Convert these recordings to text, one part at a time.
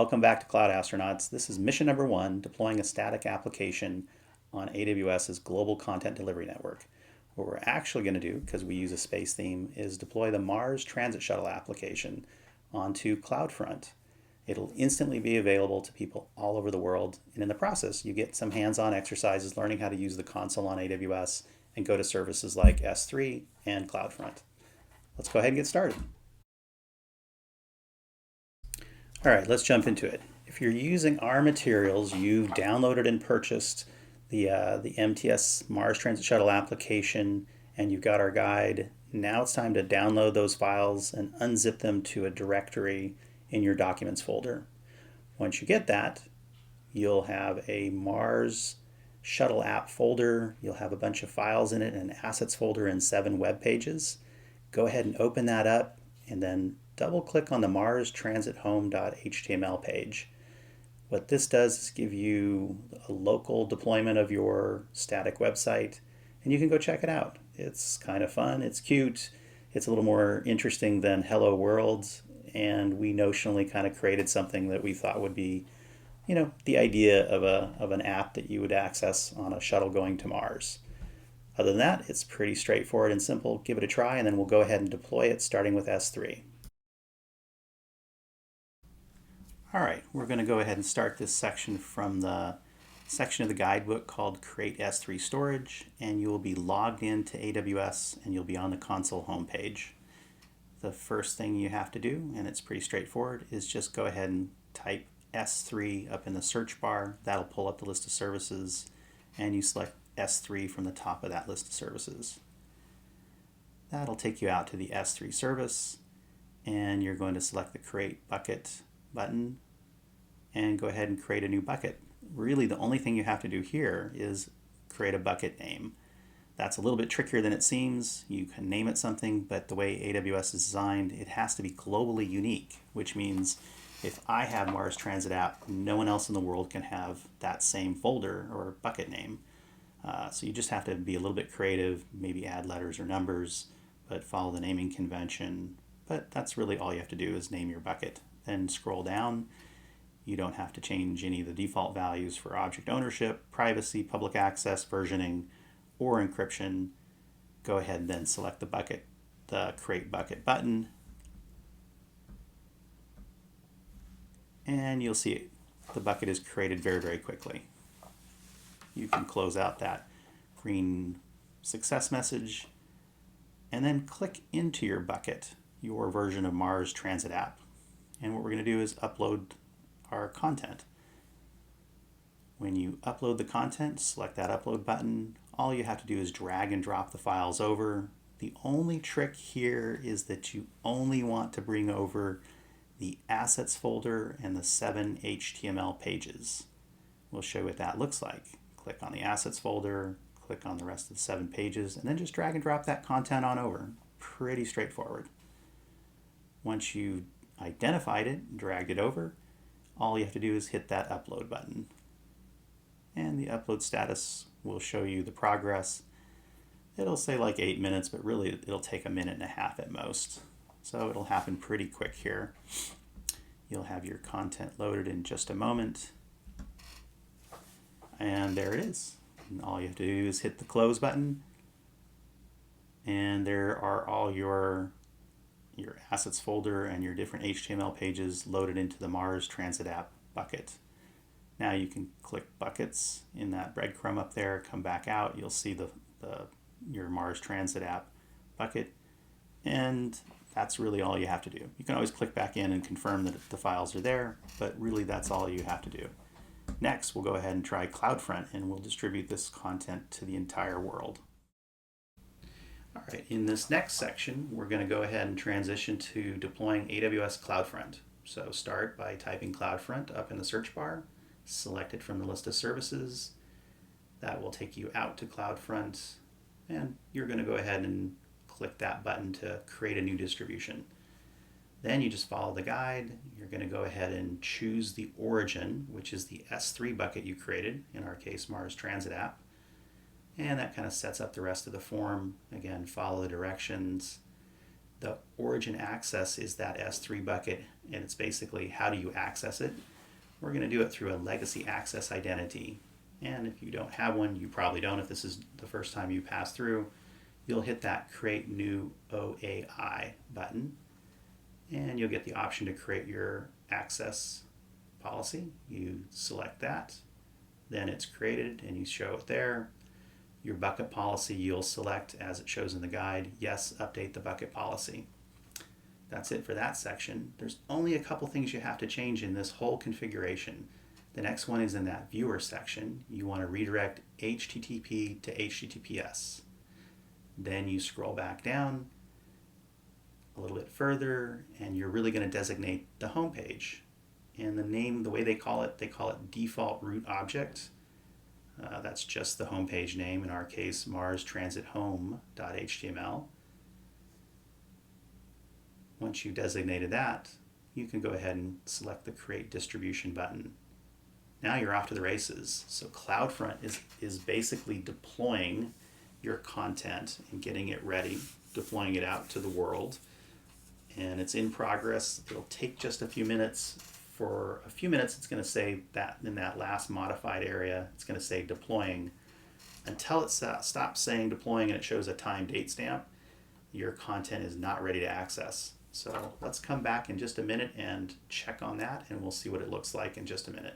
welcome back to Cloud Astronauts. This is mission number 1, deploying a static application on AWS's Global Content Delivery Network. What we're actually going to do, because we use a space theme, is deploy the Mars Transit Shuttle application onto CloudFront. It'll instantly be available to people all over the world, and in the process, you get some hands-on exercises learning how to use the console on AWS and go to services like S3 and CloudFront. Let's go ahead and get started. All right, let's jump into it. If you're using our materials, you've downloaded and purchased the MTS Mars Transit Shuttle application, and you've got our guide. Now it's time to download those files and unzip them to a directory in your Documents folder. Once you get that, you'll have a Mars Shuttle app folder. You'll have a bunch of files in it, an assets folder, and 7 web pages. Go ahead and open that up, and then double-click on the Mars Transit Home.html page. What this does is give you a local deployment of your static website, and you can go check it out. It's kind of fun, it's cute, it's a little more interesting than Hello World, and we notionally kind of created something that we thought would be, the idea of an app that you would access on a shuttle going to Mars. Other than that, it's pretty straightforward and simple. Give it a try, and then we'll go ahead and deploy it starting with S3. All right, we're going to go ahead and start this section from the section of the guidebook called Create S3 Storage, and you will be logged into AWS and you'll be on the console homepage. The first thing you have to do, and it's pretty straightforward, is just go ahead and type S3 up in the search bar. That'll pull up the list of services, and you select S3 from the top of that list of services. That'll take you out to the S3 service, and you're going to select the Create Bucket button and go ahead and create a new bucket. Really, the only thing you have to do here is create a bucket name. That's a little bit trickier than it seems. You can name it something, but the way AWS is designed, it has to be globally unique, which means if I have Mars Transit app, no one else in the world can have that same folder or bucket name. So you just have to be a little bit creative, maybe add letters or numbers, but follow the naming convention. But that's really all you have to do is name your bucket. Then scroll down. You don't have to change any of the default values for object ownership, privacy, public access, versioning, or encryption. Go ahead and then select the Create Bucket button, and you'll see the bucket is created very, very quickly. You can close out that green success message and then click into your bucket, your version of Mars Transit app. And what we're going to do is upload our content. When you upload the content, select that upload button. All you have to do is drag and drop the files over. The only trick here is that you only want to bring over the assets folder and the 7 HTML pages. We'll show you what that looks like. Click on the assets folder, click on the rest of the 7 pages, and then just drag and drop that content on over. Pretty straightforward. Once you identified it, dragged it over, all you have to do is hit that upload button. And the upload status will show you the progress. It'll say like 8 minutes, but really it'll take 1.5 minutes at most. So it'll happen pretty quick here. You'll have your content loaded in just a moment. And there it is. And all you have to do is hit the close button. And there are all your assets folder and your different HTML pages loaded into the Mars Transit app bucket. Now you can click buckets in that breadcrumb up there, come back out, you'll see your Mars Transit app bucket, and that's really all you have to do. You can always click back in and confirm that the files are there, but really that's all you have to do. Next, we'll go ahead and try CloudFront, and we'll distribute this content to the entire world. All right, in this next section, we're going to go ahead and transition to deploying AWS CloudFront. So start by typing CloudFront up in the search bar, select it from the list of services. That will take you out to CloudFront, and you're going to go ahead and click that button to create a new distribution. Then you just follow the guide. You're going to go ahead and choose the origin, which is the S3 bucket you created, in our case Mars Transit app. And that kind of sets up the rest of the form. Again, follow the directions. The origin access is that S3 bucket, and it's basically how do you access it. We're going to do it through a legacy access identity. And if you don't have one, you probably don't. If this is the first time you pass through, you'll hit that Create New OAI button, and you'll get the option to create your access policy. You select that, then it's created, and you show it there. Your bucket policy you'll select as it shows in the guide. Yes, update the bucket policy. That's it for that section. There's only a couple things you have to change in this whole configuration. The next one is in that viewer section. You want to redirect HTTP to HTTPS. Then you scroll back down a little bit further, and you're really going to designate the home page. And the name, the way they call it default root object. That's just the home page name, in our case marstransithome.html. Once you've designated that, you can go ahead and select the Create Distribution button. Now you're off to the races. So CloudFront is basically deploying your content and getting it ready, deploying it out to the world. And it's in progress. It'll take just a few minutes. For a few minutes, it's going to say that in that last modified area, it's going to say deploying. Until it stops saying deploying and it shows a time date stamp, your content is not ready to access. So let's come back in just a minute and check on that, and we'll see what it looks like in just a minute.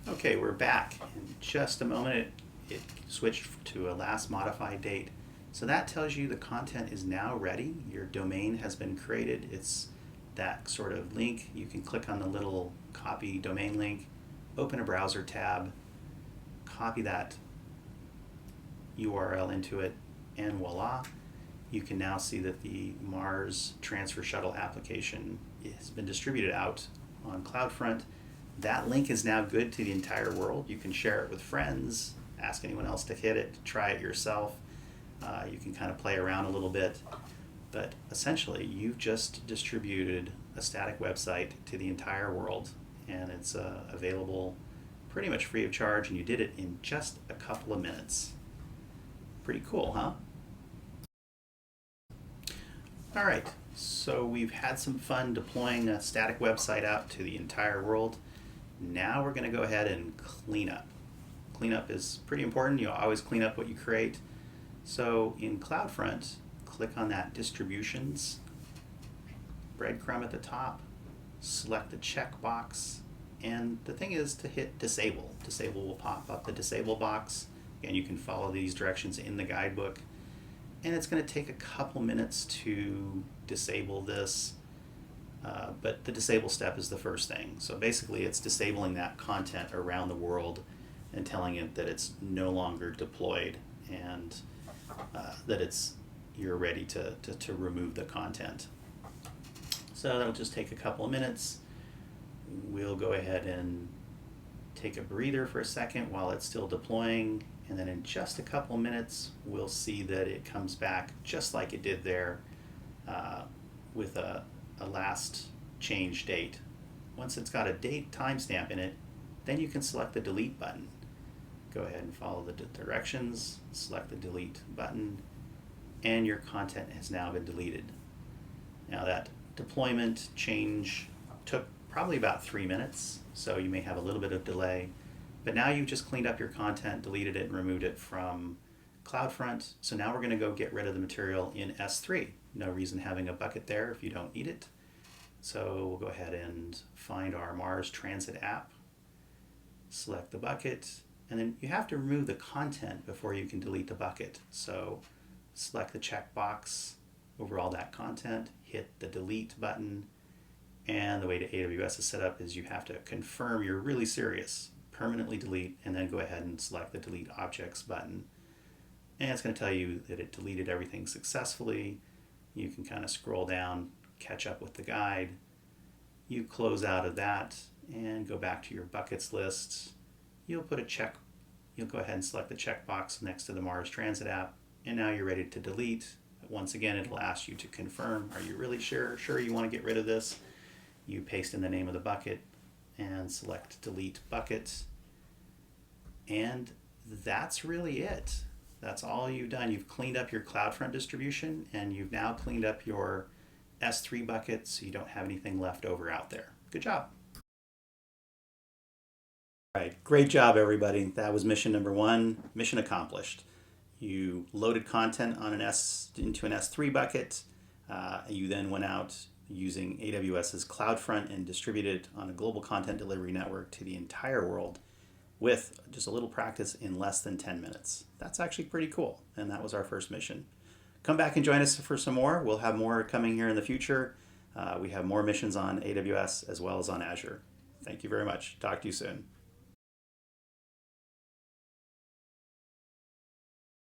Okay, we're back. In just a moment, it switched to a last modified date. So that tells you the content is now ready. Your domain has been created. It's that sort of link. You can click on the little copy domain link, open a browser tab, copy that URL into it, and voila. You can now see that the Mars Transfer Shuttle application has been distributed out on CloudFront. That link is now good to the entire world. You can share it with friends, ask anyone else to hit it, try it yourself. You can kind of play around a little bit, but essentially you've just distributed a static website to the entire world, and it's available pretty much free of charge, and you did it in just a couple of minutes. Pretty cool, huh? All right, so we've had some fun deploying a static website out to the entire world. Now we're going to go ahead and clean up. Cleanup is pretty important. You always clean up what you create. So in CloudFront, click on that Distributions breadcrumb at the top, select the checkbox, and the thing is to hit Disable. Disable will pop up the Disable box. Again, you can follow these directions in the guidebook. And it's going to take a couple minutes to disable this, but the disable step is the first thing. So basically it's disabling that content around the world and telling it that it's no longer deployed, and that you're ready to remove the content. So that'll just take a couple of minutes. We'll go ahead and take a breather for a second while it's still deploying, and then in just a couple of minutes we'll see that it comes back just like it did there with a last change date. Once it's got a date timestamp in it, then you can select the delete button. Go ahead and follow the directions, select the delete button, and your content has now been deleted. Now that deployment change took probably about 3 minutes, so you may have a little bit of delay, but now you've just cleaned up your content, deleted it, and removed it from CloudFront. So now we're going to go get rid of the material in S3. No reason having a bucket there if you don't need it. So we'll go ahead and find our Mars Transit app, select the bucket, and then you have to remove the content before you can delete the bucket. So select the checkbox over all that content, hit the delete button, and the way that AWS is set up is you have to confirm you're really serious, permanently delete, and then go ahead and select the delete objects button. And it's going to tell you that it deleted everything successfully. You can kind of scroll down, catch up with the guide. You close out of that and go back to your buckets list. You'll go ahead and select the checkbox next to the Mars Transit app, and now you're ready to delete. Once again, it'll ask you to confirm, are you really sure you want to get rid of this? You paste in the name of the bucket and select delete bucket. And that's really it. That's all you've done. You've cleaned up your CloudFront distribution, and you've now cleaned up your S3 buckets so you don't have anything left over out there. Good job. All right, great job, everybody. That was mission number 1, mission accomplished. You loaded content on into an S3 bucket. You then went out using AWS's CloudFront and distributed it on a global content delivery network to the entire world with just a little practice in less than 10 minutes. That's actually pretty cool, and that was our first mission. Come back and join us for some more. We'll have more coming here in the future. We have more missions on AWS as well as on Azure. Thank you very much. Talk to you soon.